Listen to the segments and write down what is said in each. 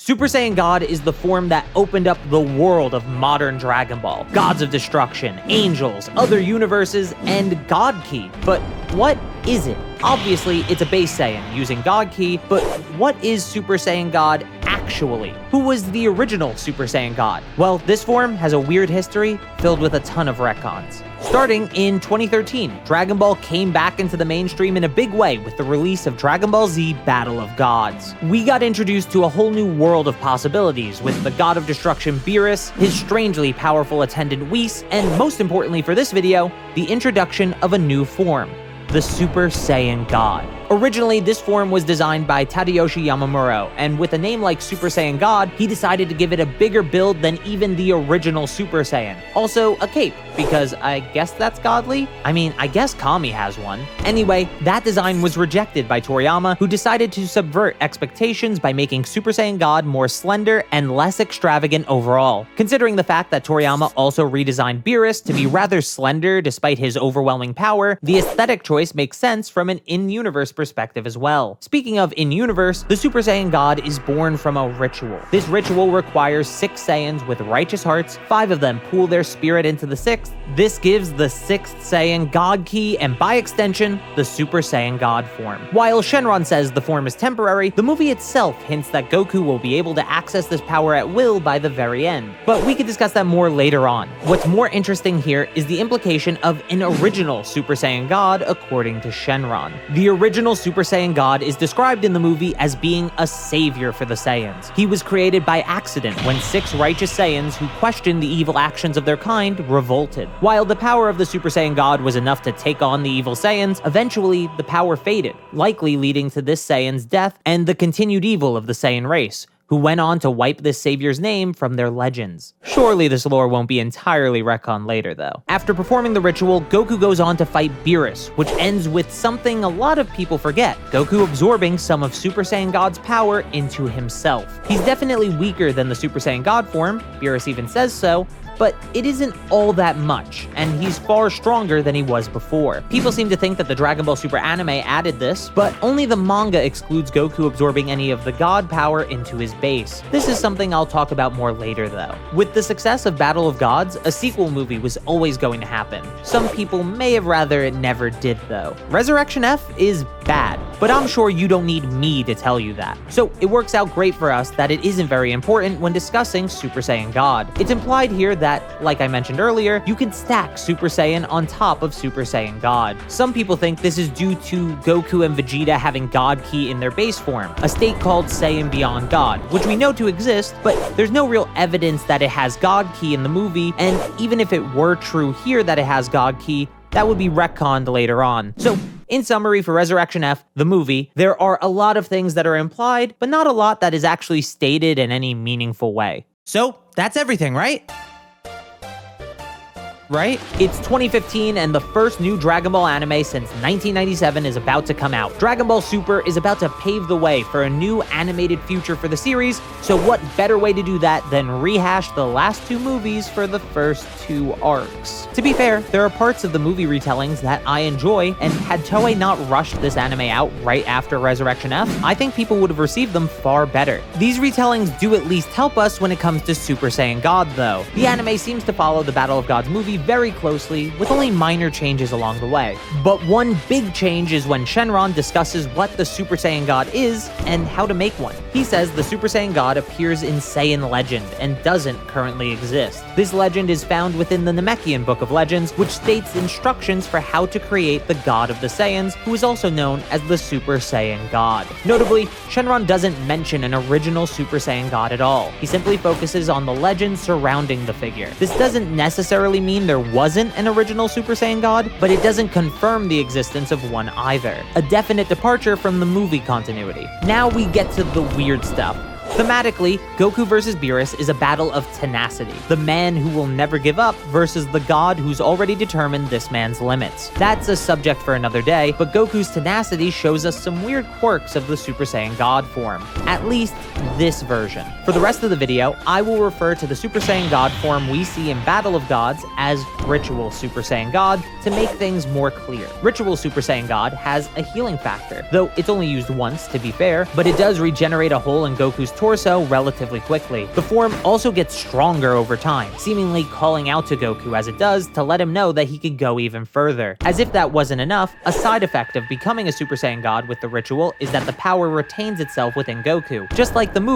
Super Saiyan God is the form that opened up the world of modern Dragon Ball. Gods of destruction, angels, other universes, and God Ki. But what is it? Obviously, it's a base Saiyan using God Ki, but what is Super Saiyan God actually? Who was the original Super Saiyan God? Well, this form has a weird history filled with a ton of retcons. Starting in 2013, Dragon Ball came back into the mainstream in a big way with the release of Dragon Ball Z Battle of Gods. We got introduced to a whole new world of possibilities with the God of Destruction Beerus, his strangely powerful attendant Whis, and most importantly for this video, the introduction of a new form, the Super Saiyan God. Originally, this form was designed by Tadayoshi Yamamuro, and with a name like Super Saiyan God, he decided to give it a bigger build than even the original Super Saiyan. Also, a cape, because I guess that's godly? I mean, I guess Kami has one. Anyway, that design was rejected by Toriyama, who decided to subvert expectations by making Super Saiyan God more slender and less extravagant overall. Considering the fact that Toriyama also redesigned Beerus to be rather slender despite his overwhelming power, the aesthetic choice makes sense from an in-universe perspective as well. Speaking of in-universe, the Super Saiyan God is born from a ritual. This ritual requires 6 Saiyans with righteous hearts, 5 of them pool their spirit into the 6th. This gives the 6th Saiyan God Ki, and by extension, the Super Saiyan God form. While Shenron says the form is temporary, the movie itself hints that Goku will be able to access this power at will by the very end. But we could discuss that more later on. What's more interesting here is the implication of an original Super Saiyan God according to Shenron. The original Super Saiyan God is described in the movie as being a savior for the Saiyans. He was created by accident when 6 righteous Saiyans who questioned the evil actions of their kind revolted. While the power of the Super Saiyan God was enough to take on the evil Saiyans, eventually the power faded, likely leading to this Saiyan's death and the continued evil of the Saiyan race, who went on to wipe this savior's name from their legends. Surely this lore won't be entirely retconned later though. After performing the ritual, Goku goes on to fight Beerus, which ends with something a lot of people forget: Goku absorbing some of Super Saiyan God's power into himself. He's definitely weaker than the Super Saiyan God form, Beerus even says so, but it isn't all that much, and he's far stronger than he was before. People seem to think that the Dragon Ball Super anime added this, but only the manga excludes Goku absorbing any of the God power into his base. This is something I'll talk about more later though. With the success of Battle of Gods, a sequel movie was always going to happen. Some people may have rather it never did though. Resurrection F is bad, but I'm sure you don't need me to tell you that. So it works out great for us that it isn't very important when discussing Super Saiyan God. It's implied here that, like I mentioned earlier, you can stack Super Saiyan on top of Super Saiyan God. Some people think this is due to Goku and Vegeta having God Ki in their base form, a state called Saiyan Beyond God, which we know to exist, but there's no real evidence that it has God Ki in the movie, and even if it were true here that it has God Ki, that would be retconned later on. So, in summary, for Resurrection F, the movie, there are a lot of things that are implied, but not a lot that is actually stated in any meaningful way. So, that's everything, right? It's 2015 and the first new Dragon Ball anime since 1997 is about to come out. Dragon Ball Super is about to pave the way for a new animated future for the series, so what better way to do that than rehash the last 2 movies for the first 2 arcs? To be fair, there are parts of the movie retellings that I enjoy, and had Toei not rushed this anime out right after Resurrection F, I think people would have received them far better. These retellings do at least help us when it comes to Super Saiyan God though. The anime seems to follow the Battle of Gods movie very closely, with only minor changes along the way. But one big change is when Shenron discusses what the Super Saiyan God is and how to make one. He says the Super Saiyan God appears in Saiyan legend and doesn't currently exist. This legend is found within the Namekian Book of Legends, which states instructions for how to create the God of the Saiyans, who is also known as the Super Saiyan God. Notably, Shenron doesn't mention an original Super Saiyan God at all. He simply focuses on the legend surrounding the figure. This doesn't necessarily mean there wasn't an original Super Saiyan God, but it doesn't confirm the existence of one either. A definite departure from the movie continuity. Now we get to the weird stuff. Thematically, Goku vs. Beerus is a battle of tenacity, the man who will never give up versus the god who's already determined this man's limits. That's a subject for another day, but Goku's tenacity shows us some weird quirks of the Super Saiyan God form. At least this version. For the rest of the video, I will refer to the Super Saiyan God form we see in Battle of Gods as Ritual Super Saiyan God to make things more clear. Ritual Super Saiyan God has a healing factor, though it's only used once to be fair, but it does regenerate a hole in Goku's torso relatively quickly. The form also gets stronger over time, seemingly calling out to Goku as it does to let him know that he could go even further. As if that wasn't enough, a side effect of becoming a Super Saiyan God with the ritual is that the power retains itself within Goku, just like the movie,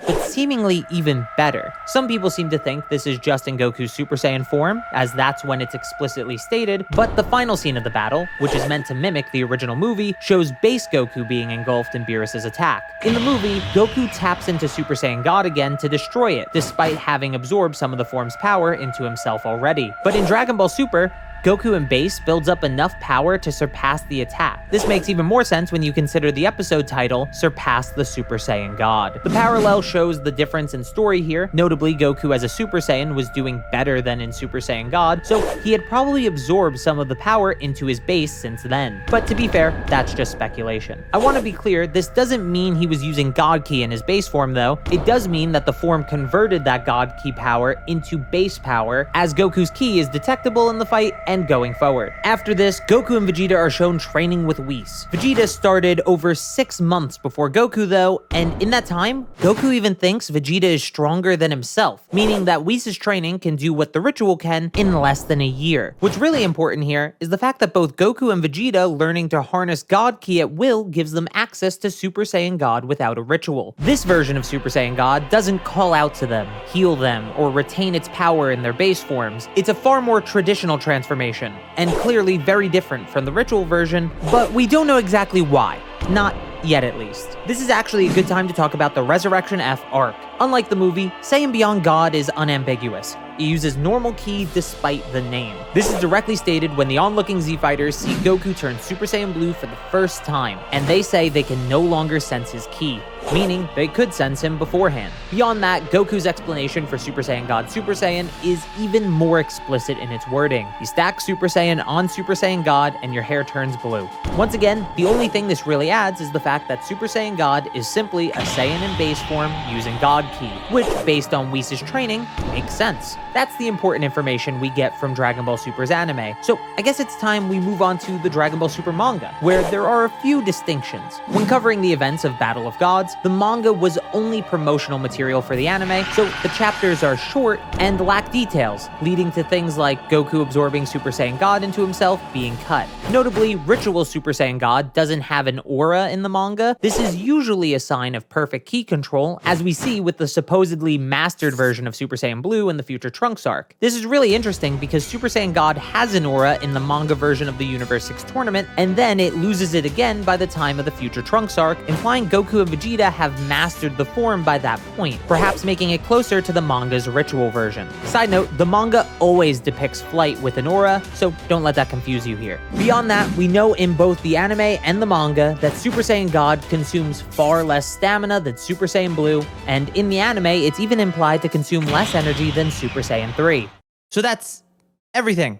but seemingly even better. Some people seem to think this is just in Goku's Super Saiyan form, as that's when it's explicitly stated, but the final scene of the battle, which is meant to mimic the original movie, shows base Goku being engulfed in Beerus's attack. In the movie, Goku taps into Super Saiyan God again to destroy it, despite having absorbed some of the form's power into himself already. But in Dragon Ball Super, Goku in base builds up enough power to surpass the attack. This makes even more sense when you consider the episode title, Surpass the Super Saiyan God. The parallel shows the difference in story here. Notably, Goku as a Super Saiyan was doing better than in Super Saiyan God, so he had probably absorbed some of the power into his base since then. But to be fair, that's just speculation. I want to be clear, this doesn't mean he was using God Ki in his base form though. It does mean that the form converted that God Ki power into base power, as Goku's Ki is detectable in the fight and going forward. After this, Goku and Vegeta are shown training with Whis. Vegeta started over 6 months before Goku though, and in that time, Goku even thinks Vegeta is stronger than himself, meaning that Whis' training can do what the ritual can in less than a year. What's really important here is the fact that both Goku and Vegeta learning to harness God Ki at will gives them access to Super Saiyan God without a ritual. This version of Super Saiyan God doesn't call out to them, heal them, or retain its power in their base forms. It's a far more traditional transformation, and clearly very different from the ritual version, but we don't know exactly why. Not yet, at least. This is actually a good time to talk about the Resurrection F arc. Unlike the movie, Saiyan Beyond God is unambiguous. It uses normal Ki despite the name. This is directly stated when the onlooking Z-Fighters see Goku turn Super Saiyan Blue for the first time, and they say they can no longer sense his Ki, meaning they could sense him beforehand. Beyond that, Goku's explanation for Super Saiyan God Super Saiyan is even more explicit in its wording. You stack Super Saiyan on Super Saiyan God and your hair turns blue. Once again, the only thing this really adds is the fact that Super Saiyan God is simply a Saiyan in base form using God Ki, which, based on Whis' training, makes sense. That's the important information we get from Dragon Ball Super's anime, so I guess it's time we move on to the Dragon Ball Super manga, where there are a few distinctions. When covering the events of Battle of Gods, the manga was only promotional material for the anime, so the chapters are short and lack details, leading to things like Goku absorbing Super Saiyan God into himself being cut. Notably, Ritual Super Saiyan God doesn't have an aura in the manga. This is usually a sign of perfect Ki control, as we see with the supposedly mastered version of Super Saiyan Blue in the future Trunks arc. This is really interesting because Super Saiyan God has an aura in the manga version of the Universe 6 tournament, and then it loses it again by the time of the future Trunks arc, implying Goku and Vegeta have mastered the form by that point, perhaps making it closer to the manga's ritual version. Side note, the manga always depicts flight with an aura, so don't let that confuse you here. Beyond that, we know in both the anime and the manga that Super Saiyan God consumes far less stamina than Super Saiyan Blue, and in the anime, it's even implied to consume less energy than Super Saiyan 3. So that's everything,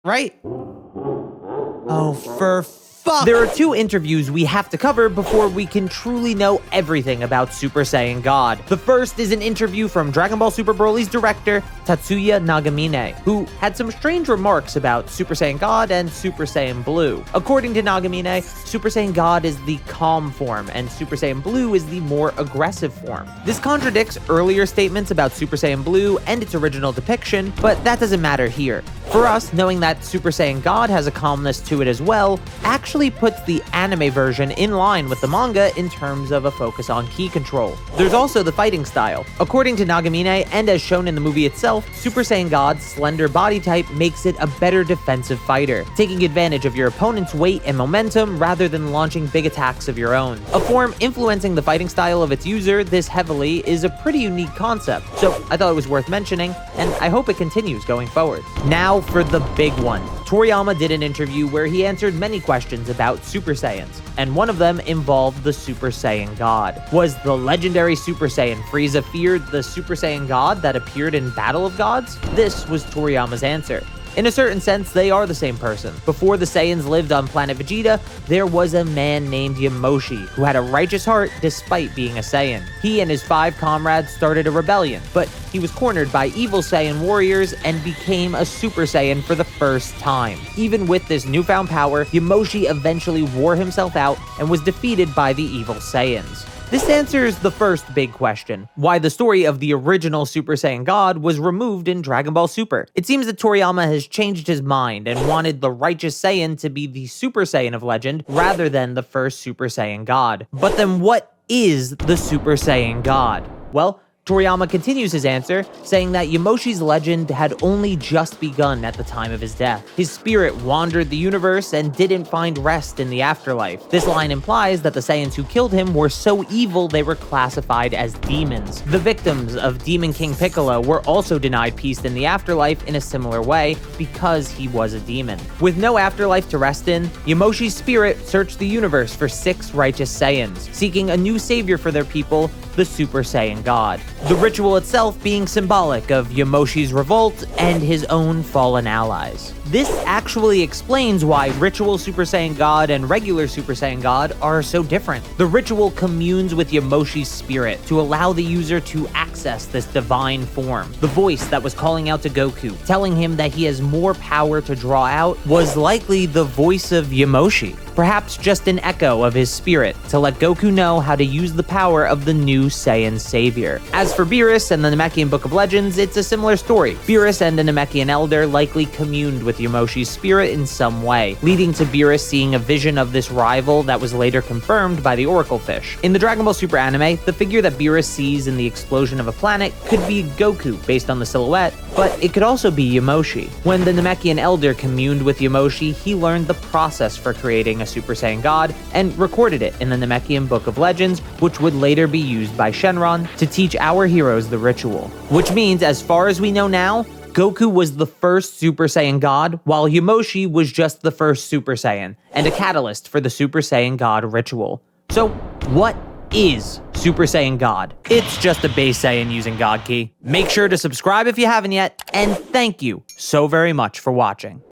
right? Oh, for fuck! There are 2 interviews we have to cover before we can truly know everything about Super Saiyan God. The first is an interview from Dragon Ball Super Broly's director, Tatsuya Nagamine, who had some strange remarks about Super Saiyan God and Super Saiyan Blue. According to Nagamine, Super Saiyan God is the calm form, and Super Saiyan Blue is the more aggressive form. This contradicts earlier statements about Super Saiyan Blue and its original depiction, but that doesn't matter here. For us, knowing that Super Saiyan God has a calmness to it as well, actually puts the anime version in line with the manga in terms of a focus on Ki control. There's also the fighting style. According to Nagamine, and as shown in the movie itself, Super Saiyan God's slender body type makes it a better defensive fighter, taking advantage of your opponent's weight and momentum rather than launching big attacks of your own. A form influencing the fighting style of its user this heavily is a pretty unique concept, so I thought it was worth mentioning, and I hope it continues going forward. Now for the big one. Toriyama did an interview where he answered many questions about Super Saiyans, and one of them involved the Super Saiyan God. Was the legendary Super Saiyan Frieza feared the Super Saiyan God that appeared in Battle of Gods? This was Toriyama's answer. In a certain sense, they are the same person. Before the Saiyans lived on planet Vegeta, there was a man named Yamoshi who had a righteous heart despite being a Saiyan. He and his 5 comrades started a rebellion, but he was cornered by evil Saiyan warriors and became a Super Saiyan for the first time. Even with this newfound power, Yamoshi eventually wore himself out and was defeated by the evil Saiyans. This answers the first big question, why the story of the original Super Saiyan God was removed in Dragon Ball Super. It seems that Toriyama has changed his mind and wanted the righteous Saiyan to be the Super Saiyan of legend rather than the first Super Saiyan God. But then what is the Super Saiyan God? Well, Toriyama continues his answer, saying that Yamoshi's legend had only just begun at the time of his death. His spirit wandered the universe and didn't find rest in the afterlife. This line implies that the Saiyans who killed him were so evil they were classified as demons. The victims of Demon King Piccolo were also denied peace in the afterlife in a similar way because he was a demon. With no afterlife to rest in, Yamoshi's spirit searched the universe for 6 righteous Saiyans, seeking a new savior for their people, the Super Saiyan God. The ritual itself being symbolic of Yamoshi's revolt and his own fallen allies. This actually explains why Ritual Super Saiyan God and regular Super Saiyan God are so different. The ritual communes with Yamoshi's spirit to allow the user to access this divine form. The voice that was calling out to Goku, telling him that he has more power to draw out, was likely the voice of Yamoshi. Perhaps just an echo of his spirit to let Goku know how to use the power of the new Saiyan savior. As for Beerus and the Namekian Book of Legends, it's a similar story. Beerus and the Namekian Elder likely communed with Yamoshi's spirit in some way, leading to Beerus seeing a vision of this rival that was later confirmed by the Oracle Fish. In the Dragon Ball Super anime, the figure that Beerus sees in the explosion of a planet could be Goku based on the silhouette, but it could also be Yamoshi. When the Namekian Elder communed with Yamoshi, he learned the process for creating a Super Saiyan God and recorded it in the Namekian Book of Legends, which would later be used by Shenron to teach our heroes the ritual. Which means, as far as we know now, Goku was the first Super Saiyan God, while Yamoshi was just the first Super Saiyan, and a catalyst for the Super Saiyan God ritual. So, what is Super Saiyan God? It's just a base Saiyan using God Ki. Make sure to subscribe if you haven't yet, and thank you so very much for watching.